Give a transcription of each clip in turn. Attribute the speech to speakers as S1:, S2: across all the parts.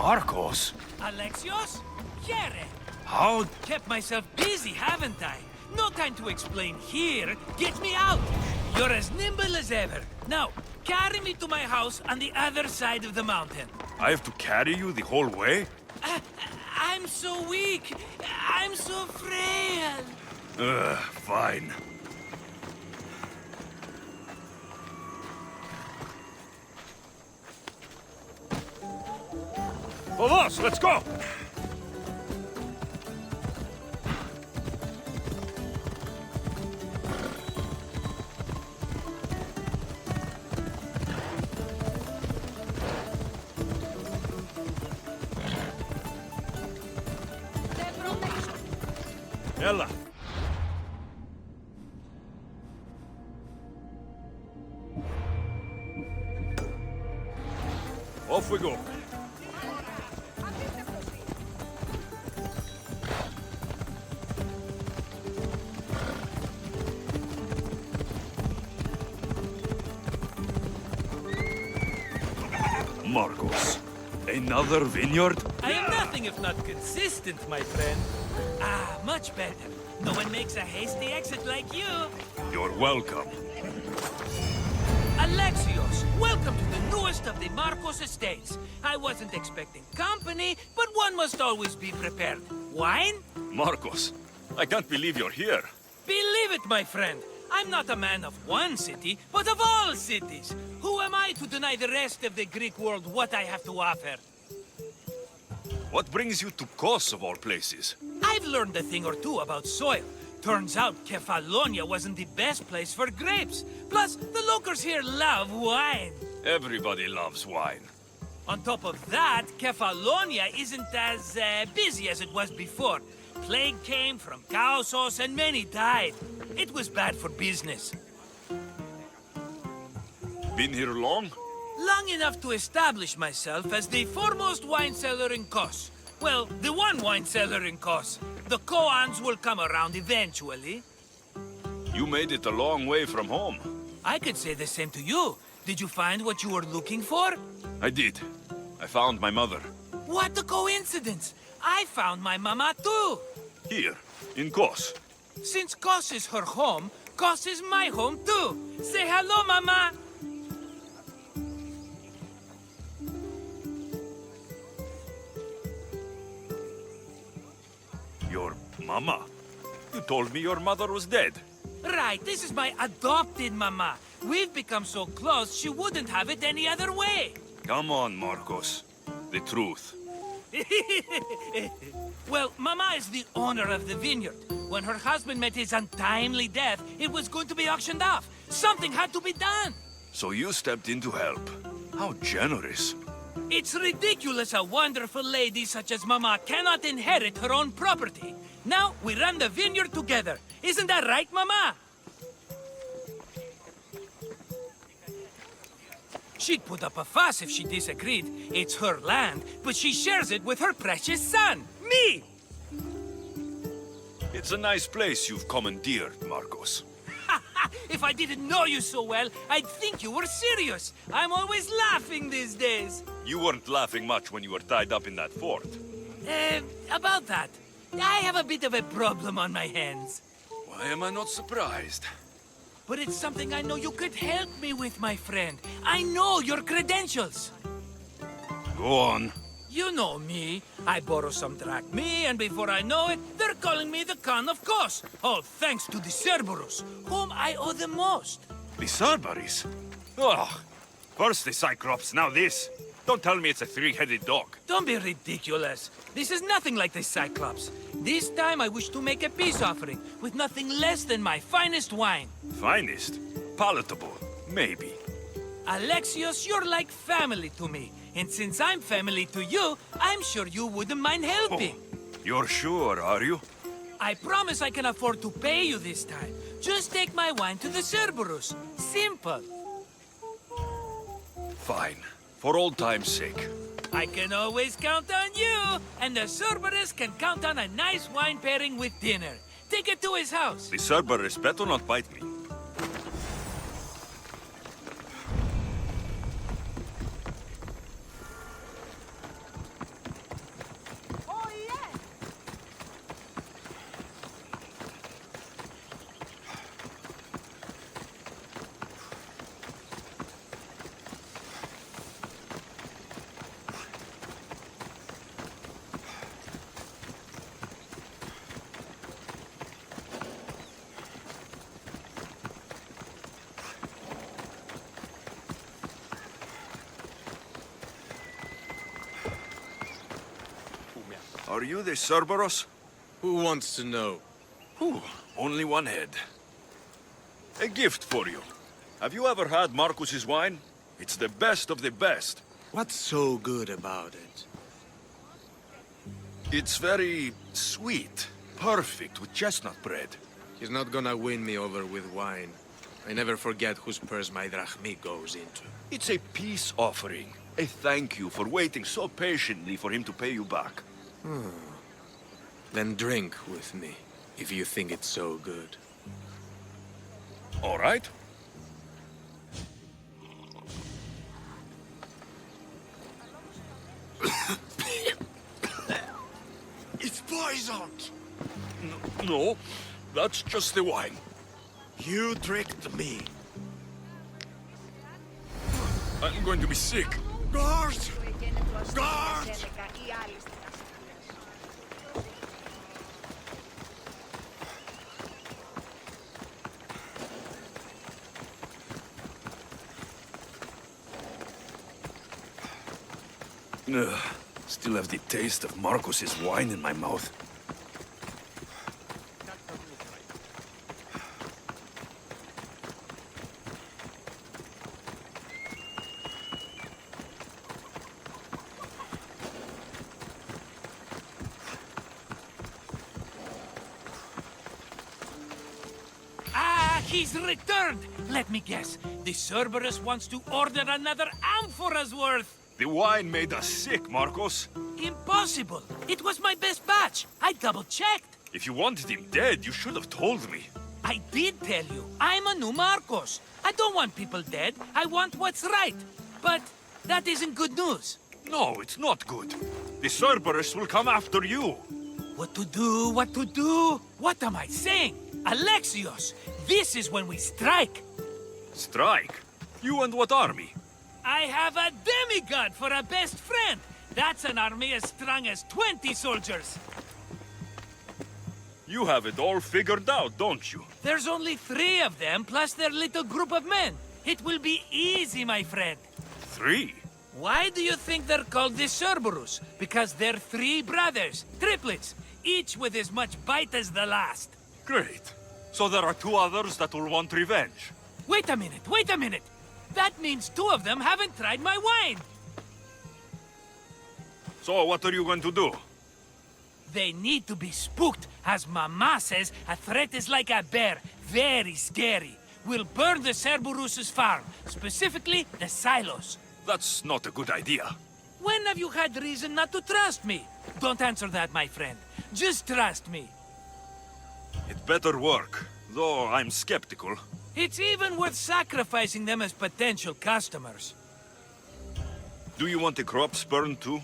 S1: Markos?
S2: Alexios? Chiere.
S1: How?
S2: Kept myself busy, haven't I? No time to explain here. Get me out. You're as nimble as ever. Now, carry me to my house on the other side of the mountain.
S1: I have to carry you the whole way?
S2: I'm so weak. I'm so frail.
S1: Fine. Vamos, let's go! Ella. Off we go. Markos, another vineyard?
S2: I am nothing if not consistent, my friend. Ah, much better. No one makes a hasty exit like you.
S1: You're welcome.
S2: Alexios, welcome to the newest of the Markos estates. I wasn't expecting company, but one must always be prepared. Wine?
S1: Markos, I can't believe you're here.
S2: Believe it, my friend. I'm not a man of one city, but of all cities. Who am I to deny the rest of the Greek world what I have to offer?
S1: What brings you to Kos, of all places?
S2: I've learned a thing or two about soil. Turns out Kefalonia wasn't the best place for grapes. Plus, the locals here love wine.
S1: Everybody loves wine.
S2: On top of that, Kefalonia isn't as busy as it was before. Plague came from Chaosos and many died. It was bad for business.
S1: Been here long?
S2: Long enough to establish myself as the foremost wine seller in Kos. Well, the one wine seller in Kos. The Koans will come around eventually.
S1: You made it a long way from home.
S2: I could say the same to you. Did you find what you were looking for?
S1: I did. I found my mother.
S2: What a coincidence! I found my mama too!
S1: Here, in Kos.
S2: Since Kos is her home, Kos is my home too! Say hello, mama!
S1: Your mama? You told me your mother was dead.
S2: Right, this is my adopted mama. We've become so close, she wouldn't have it any other way.
S1: Come on, Markos. The truth.
S2: Well, Mama is the owner of the vineyard. When her husband met his untimely death, it was going to be auctioned off. Something had to be done.
S1: So you stepped in to help. How generous.
S2: It's ridiculous a wonderful lady such as Mama cannot inherit her own property. Now we run the vineyard together. Isn't that right, Mama? She'd put up a fuss if she disagreed. It's her land, but she shares it with her precious son, me!
S1: It's a nice place you've commandeered, Markos.
S2: If I didn't know you so well, I'd think you were serious. I'm always laughing these days.
S1: You weren't laughing much when you were tied up in that fort.
S2: About that. I have a bit of a problem on my hands.
S1: Why am I not surprised?
S2: But it's something I know you could help me with, my friend. I know your credentials.
S1: Go on.
S2: You know me. I borrow some drachmae, and before I know it, they're calling me the Khan of Kos. All thanks to the Cerberus, whom I owe the most.
S1: The Cerberus? Ugh. First the Cyclops, now this. Don't tell me it's a three-headed dog.
S2: Don't be ridiculous. This is nothing like the Cyclops. This time I wish to make a peace offering with nothing less than my finest wine.
S1: Finest? Palatable? Maybe.
S2: Alexios, you're like family to me. And since I'm family to you, I'm sure you wouldn't mind helping.
S1: Oh, you're sure, are you?
S2: I promise I can afford to pay you this time. Just take my wine to the Cerberus. Simple.
S1: Fine. For old time's sake.
S2: I can always count on you. And the Cerberus can count on a nice wine pairing with dinner. Take it to his house.
S1: The Cerberus better not bite me. Are you the Cerberus?
S3: Who wants to know?
S1: Whew, only one head. A gift for you. Have you ever had Markos's wine? It's the best of the best.
S3: What's so good about it?
S1: It's very sweet. Perfect with chestnut bread.
S3: He's not gonna win me over with wine. I never forget whose purse my drachmi goes into.
S1: It's a peace offering. A thank you for waiting so patiently for him to pay you back.
S3: Then drink with me, if you think it's so good.
S1: All right.
S3: It's poisoned!
S1: No, that's just the wine.
S3: You tricked me.
S1: I'm going to be sick.
S3: Guards! Guards!
S1: Ugh, still have the taste of Markos's wine in my mouth.
S2: He's returned! Let me guess. The Cerberus wants to order another amphora's worth.
S1: The wine made us sick, Markos.
S2: Impossible! It was my best batch. I double-checked.
S1: If you wanted him dead, you should have told me.
S2: I did tell you. I'm a new Markos. I don't want people dead. I want what's right. But that isn't good news.
S1: No, it's not good. The Cerberus will come after you.
S2: What to do? What to do? What am I saying? Alexios! This is when we strike.
S1: Strike? You and what army?
S2: I have a demigod for a best friend. That's an army as strong as 20 soldiers.
S1: You have it all figured out, don't you?
S2: There's only 3 of them, plus their little group of men. It will be easy, my friend.
S1: 3?
S2: Why do you think they're called the Cerberus? Because they're 3 brothers, triplets, each with as much bite as the last.
S1: Great. So there are 2 others that will want revenge.
S2: Wait a minute, wait a minute! That means 2 of them haven't tried my wine!
S1: So what are you going to do?
S2: They need to be spooked. As Mama says, a threat is like a bear, very scary. We'll burn the Cerberus's farm, specifically the silos.
S1: That's not a good idea.
S2: When have you had reason not to trust me? Don't answer that, my friend. Just trust me.
S1: It better work, though I'm skeptical.
S2: It's even worth sacrificing them as potential customers.
S1: Do you want the crops burned too?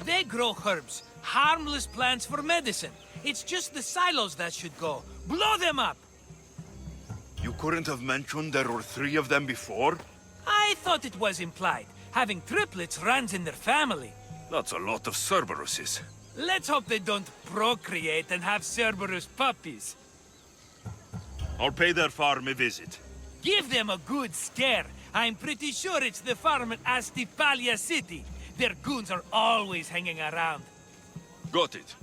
S2: They grow herbs, harmless plants for medicine. It's just the silos that should go. Blow them up!
S1: You couldn't have mentioned there were 3 of them before?
S2: I thought it was implied. Having triplets runs in their family.
S1: That's a lot of Cerberuses.
S2: Let's hope they don't procreate and have Cerberus puppies.
S1: I'll pay their farm a visit.
S2: Give them a good scare. I'm pretty sure it's the farm at Astipalia City. Their goons are always hanging around.
S1: Got it.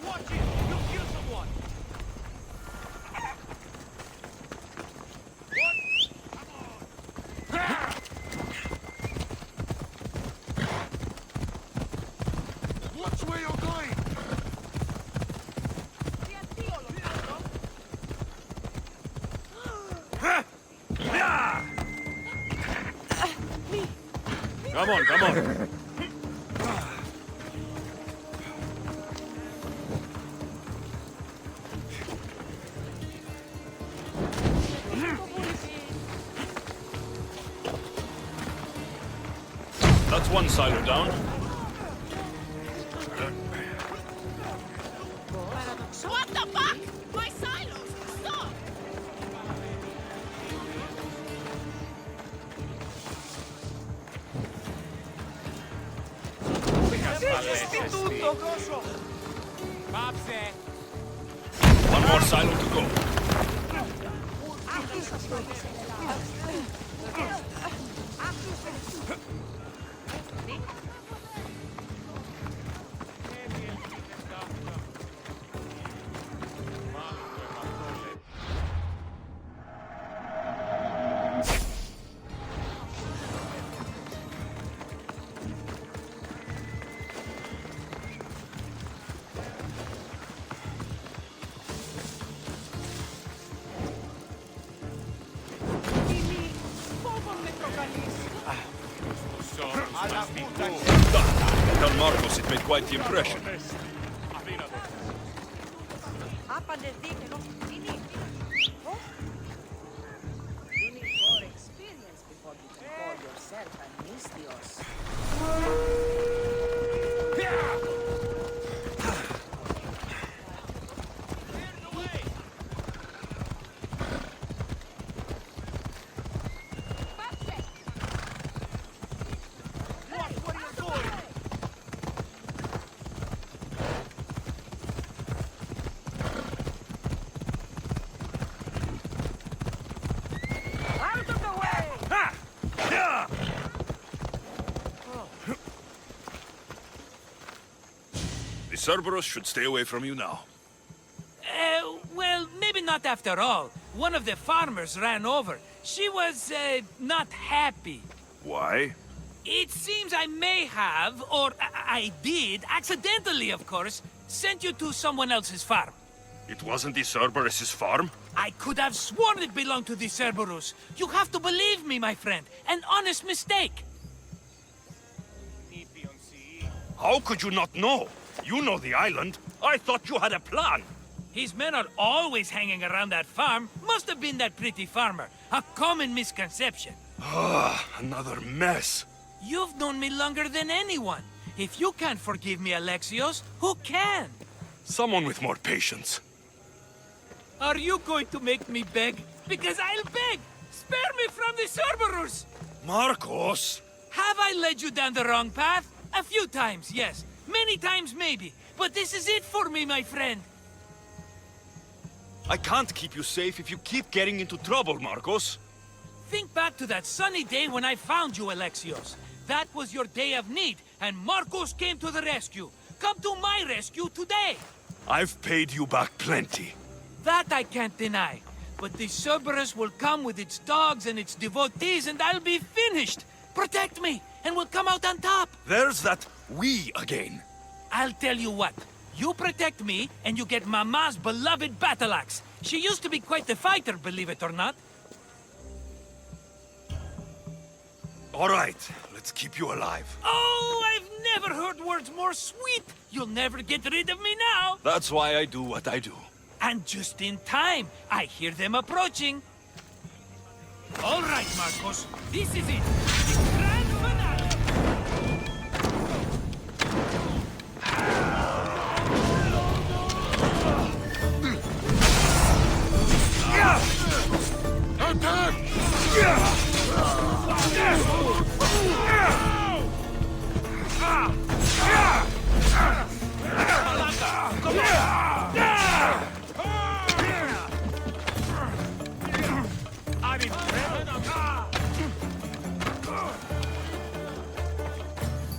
S2: Watch it! You'll kill someone!
S3: Watch where you're going!
S1: Come on, come on. That's one silo down.
S4: What the fuck? My silos! Stop!
S1: One more silo to go. On Markos, it made quite the impression.
S4: You need more experience before you can call yourself an Alexios. Out of the way!
S1: The Cerberus should stay away from you now.
S2: Well, maybe not after all. One of the farmers ran over. She was, not happy.
S1: Why?
S2: It seems I may have, or I did, accidentally of course, sent you to someone else's farm.
S1: It wasn't the Cerberus's farm?
S2: I could have sworn it belonged to the Cerberus. You have to believe me, my friend. An honest mistake.
S1: How could you not know? You know the island. I thought you had a plan.
S2: His men are always hanging around that farm. Must have been that pretty farmer. A common misconception.
S1: Ah, another mess.
S2: You've known me longer than anyone. If you can't forgive me, Alexios, who can?
S1: Someone with more patience.
S2: Are you going to make me beg? Because I'll beg! Spare me from the Cerberus!
S1: Markos!
S2: Have I led you down the wrong path? A few times, yes. Many times, maybe. But this is it for me, my friend.
S1: I can't keep you safe if you keep getting into trouble, Markos.
S2: Think back to that sunny day when I found you, Alexios. That was your day of need, and Markos came to the rescue. Come to my rescue today!
S1: I've paid you back plenty.
S2: That I can't deny. But the Cerberus will come with its dogs and its devotees, and I'll be finished! Protect me, and we'll come out on top!
S1: There's that we again.
S2: I'll tell you what. You protect me, and you get Mama's beloved battle axe. She used to be quite the fighter, believe it or not.
S1: All right, let's keep you alive.
S2: Oh, I've never heard words more sweet! You'll never get rid of me now!
S1: That's why I do what I do.
S2: And just in time, I hear them approaching. All right, Markos, this is it. The grand finale.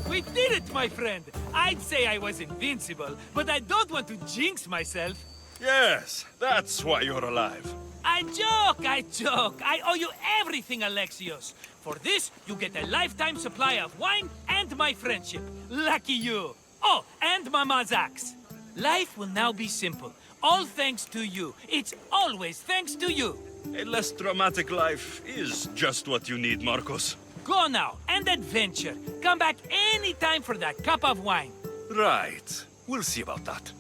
S2: We did it, my friend! I'd say I was invincible, but I don't want to jinx myself.
S1: Yes, that's why you're alive.
S2: I joke, I joke. I owe you everything, Alexios. For this, you get a lifetime supply of wine and my friendship. Lucky you. Oh, and Mama's axe. Life will now be simple. All thanks to you. It's always thanks to you.
S1: A less dramatic life is just what you need, Markos.
S2: Go now, and adventure. Come back any time for that cup of wine.
S1: Right. We'll see about that.